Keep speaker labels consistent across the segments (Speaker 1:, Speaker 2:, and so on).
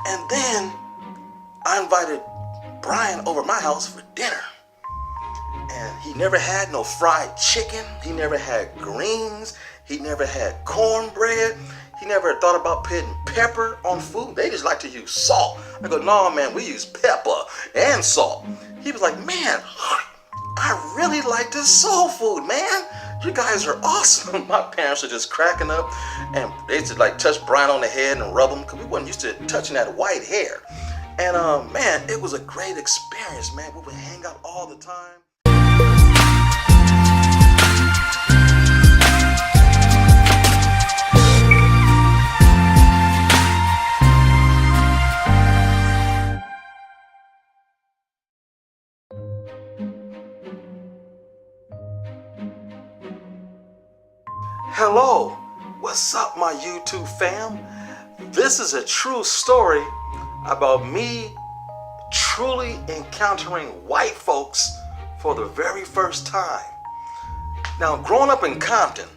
Speaker 1: And then I invited Brian over my house for dinner. And he never had no fried chicken. He never had greens. He never had cornbread. He never thought about putting pepper on food. They just like to use salt. I go, no, man, we use pepper and salt. He was like, man, I really like this soul food, man. You guys are awesome. My parents are just cracking up, and they used to like touch Brian on the head and rub him because we wasn't used to touching that white hair. And man, it was a great experience, man. We would hang out all the time. Hello, what's up my YouTube fam? This is a true story about me truly encountering white folks for the very first time. Now, growing up in Compton,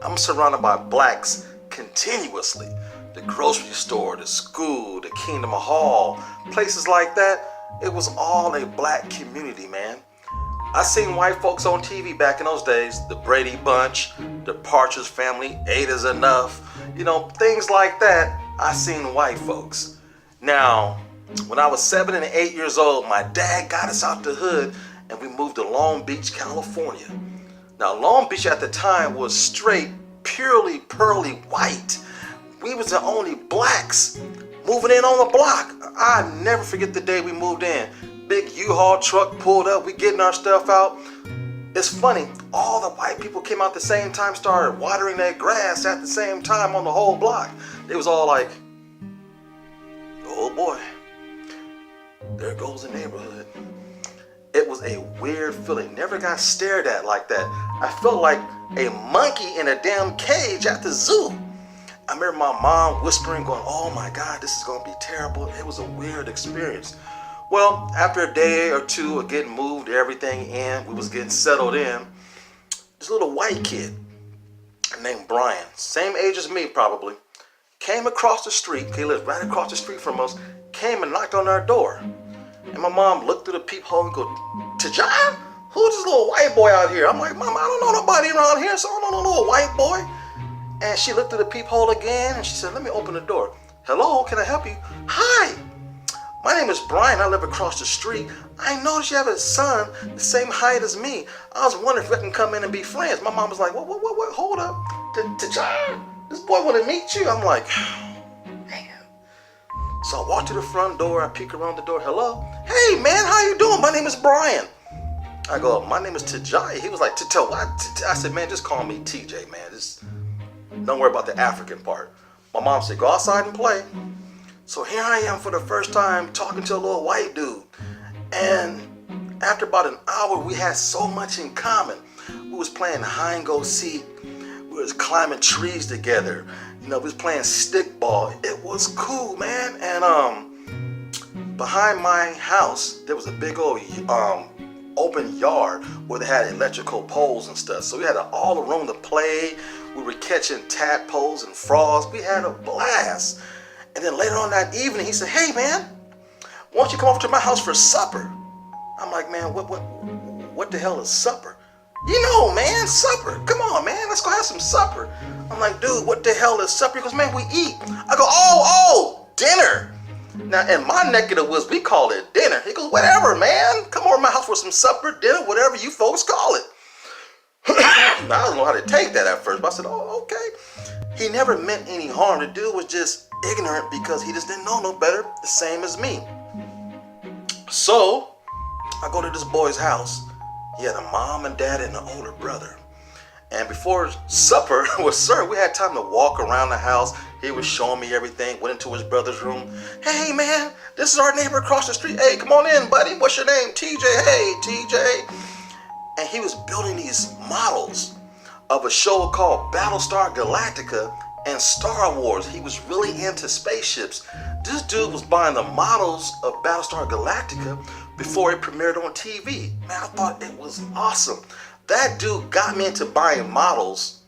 Speaker 1: I'm surrounded by blacks continuously. The grocery store, the school, the Kingdom Hall, places like that, it was all a black community, man. I seen white folks on TV back in those days, the Brady Bunch, the Partridge Family, Eight is Enough, you know, things like that. I seen white folks. Now, when I was 7 and 8 years old, my dad got us out the hood and we moved to Long Beach, California. Now, Long Beach at the time was straight, purely pearly white. We was the only blacks moving in on the block. I never forget the day we moved in. Big U-Haul truck pulled up, we getting our stuff out. It's funny, all the white people came out at the same time, started watering their grass at the same time on the whole block. It was all like, oh boy, there goes the neighborhood. It was a weird feeling, never got stared at like that. I felt like a monkey in a damn cage at the zoo. I remember my mom whispering, going, oh my God, this is gonna be terrible. It was a weird experience. Well, after a day or two of getting moved, everything in, we was getting settled in, this little white kid named Brian, same age as me probably, came across the street, he lived right across the street from us, came and knocked on our door. And my mom looked through the peephole and go, Tajah? Who's this little white boy out here? I'm like, Mom, I don't know nobody around here, so I don't know no little white boy. And she looked through the peephole again and she said, let me open the door. Hello, can I help you? Hi. My name is Brian, I live across the street. I noticed you have a son the same height as me. I was wondering if I can come in and be friends. My mom was like, what, hold up. Tajah, this boy want to meet you. I'm like, man. So I walked to the front door, I peek around the door, hello? Hey man, how you doing? My name is Brian. I go, my name is Tajah. He was like, what? I said, man, just call me TJ, man. Just don't worry about the African part. My mom said, go outside and play. So here I am for the first time talking to a little white dude. And after about an hour, we had so much in common. We was playing hide and go seek. We was climbing trees together. You know, we was playing stickball. It was cool, man. And behind my house, there was a big old open yard where they had electrical poles and stuff. So we had all the room to play. We were catching tadpoles and frogs. We had a blast. And then later on that evening, he said, hey man, why don't you come over to my house for supper? I'm like, man, what the hell is supper? You know, man, supper. Come on, man, let's go have some supper. I'm like, dude, what the hell is supper? He goes, man, we eat. I go, oh, dinner. Now, in my neck of the woods, we call it dinner. He goes, whatever, man. Come over to my house for some supper, dinner, whatever you folks call it. Now, I don't know how to take that at first, but I said, oh, okay. He never meant any harm. The dude was just ignorant because he just didn't know no better, the same as me. So I go to this boy's house. He had a mom and dad and an older brother. And before supper was served, we had time to walk around the house. He was showing me everything, went into his brother's room. Hey man, this is our neighbor across the street. Hey, come on in, buddy. What's your name? TJ. Hey, TJ. And he was building these models of a show called Battlestar Galactica and Star Wars. He was really into spaceships. This dude was buying the models of Battlestar Galactica before it premiered on TV. Man, I thought it was awesome. That dude got me into buying models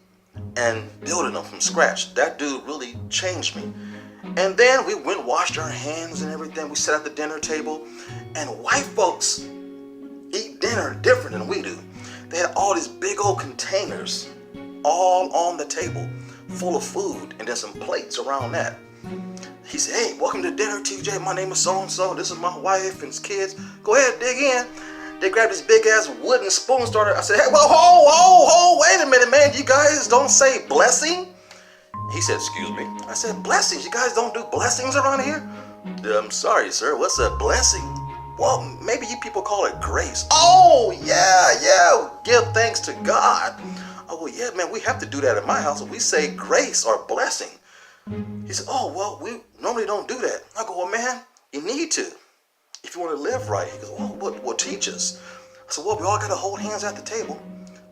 Speaker 1: and building them from scratch. That dude really changed me. And then we went and washed our hands and everything. We sat at the dinner table, and white folks eat dinner different than we do. They had all these big old containers all on the table full of food, and then some plates around that. He said, "Hey, welcome to dinner, TJ. My name is so-and-so. This is my wife and his kids. Go ahead, dig in." They grabbed this big ass wooden spoon starter. I said, "Hey, well, wait a minute, man. You guys don't say blessing?" He said, "Excuse me." I said, "Blessings? You guys don't do blessings around here?" "I'm sorry, sir. What's a blessing?" "Well, maybe you people call it grace." "Oh, yeah. Give thanks to God." "Oh, well, yeah, man. We have to do that in my house. We say grace or blessing." He said, "Oh, well, we normally don't do that." I go, "Well, man, you need to if you want to live right." He goes, "Well, teach us." I said, "Well, we all got to hold hands at the table.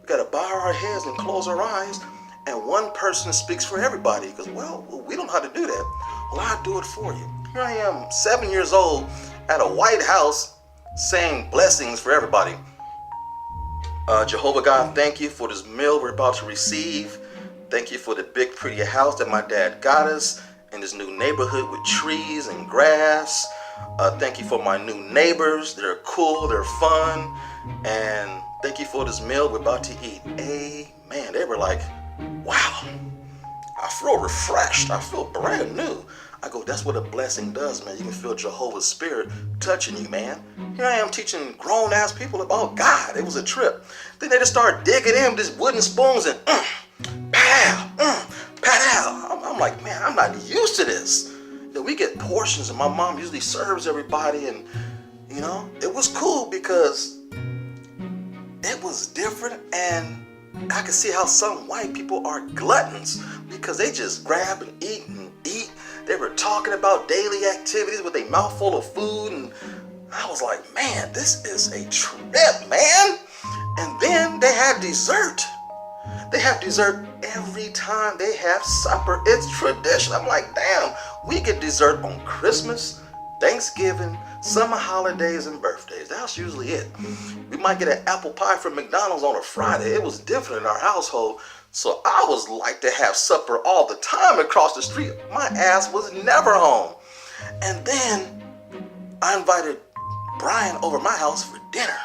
Speaker 1: We got to bow our heads and close our eyes, and one person speaks for everybody." He goes, well, we don't know how to do that." "Well, I'll do it for you." Here I am, 7 years old, at a White House saying blessings for everybody. Jehovah God, thank you for this meal we're about to receive. Thank you for the big pretty house that my dad got us in this new neighborhood with trees and grass. Thank you for my new neighbors. They're cool, they're fun. And thank you for this meal we're about to eat. Amen. They were like, "Wow, I feel refreshed. I feel brand new." I go, "That's what a blessing does, man. You can feel Jehovah's Spirit touching you, man." Here I am teaching grown-ass people about God. It was a trip. Then they just start digging in with these wooden spoons and pat out. I'm like, man, I'm not used to this. We get portions, and my mom usually serves everybody, and it was cool because it was different, and I could see how some white people are gluttons because they just grab and eat and eat. They were talking about daily activities with a mouthful of food, and I was like, man, this is a trip, man. And then they have dessert. They have dessert every time they have supper. It's tradition. I'm like, damn, we get dessert on Christmas, Thanksgiving, summer holidays, and birthdays. That's usually it. We might get an apple pie from McDonald's on a Friday. It was different in our household. So I was like to have supper all the time across the street. My ass was never home. And then I invited Brian over my house for dinner.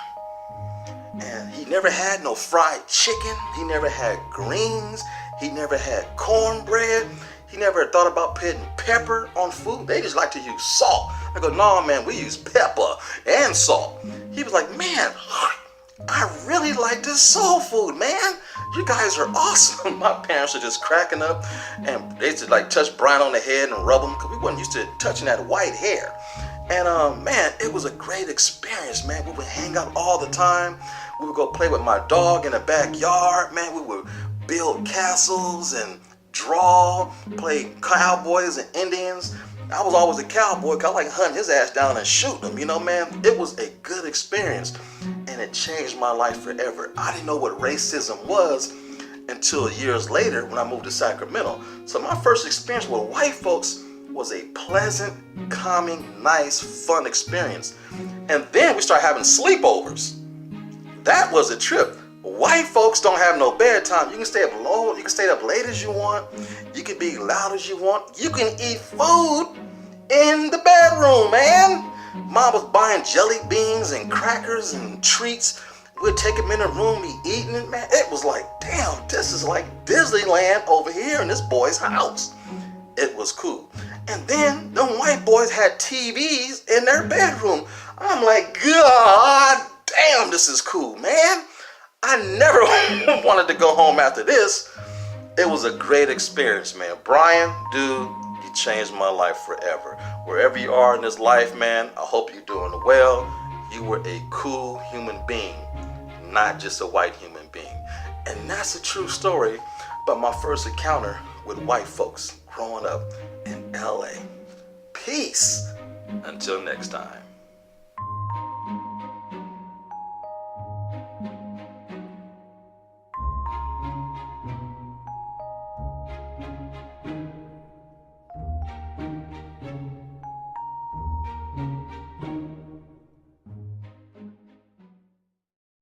Speaker 1: And he never had no fried chicken. He never had greens. He never had cornbread. He never thought about putting pepper on food. They just like to use salt. I go, "No, man, we use pepper and salt." He was like, "Man, I really like this soul food, man. You guys are awesome." My parents are just cracking up, and they used to like touch Brian on the head and rub him because we wasn't used to touching that white hair. And man, it was a great experience, man. We would hang out all the time. We would go play with my dog in the backyard, man. We would build castles and draw, play cowboys and Indians. I was always a cowboy because I like hunting his ass down and shooting him, man. It was a good experience, and it changed my life forever. I didn't know what racism was until years later when I moved to Sacramento. So my first experience with white folks was a pleasant, calming, nice, fun experience. And then we started having sleepovers. That was a trip. White folks don't have no bedtime. You can stay up low, you can stay up late as you want, you can be loud as you want, you can eat food in the bedroom, man. Mom was buying jelly beans and crackers and treats. We'd take them in the room, be eating it, man. It was like, damn, this is like Disneyland over here in this boy's house. It was cool. And then them white boys had TVs in their bedroom. I'm like, God damn, this is cool, man. I never wanted to go home after this. It was a great experience, man. Brian, dude, you changed my life forever. Wherever you are in this life, man, I hope you're doing well. You were a cool human being, not just a white human being. And that's a true story about my first encounter with white folks growing up in LA. Peace. Until next time.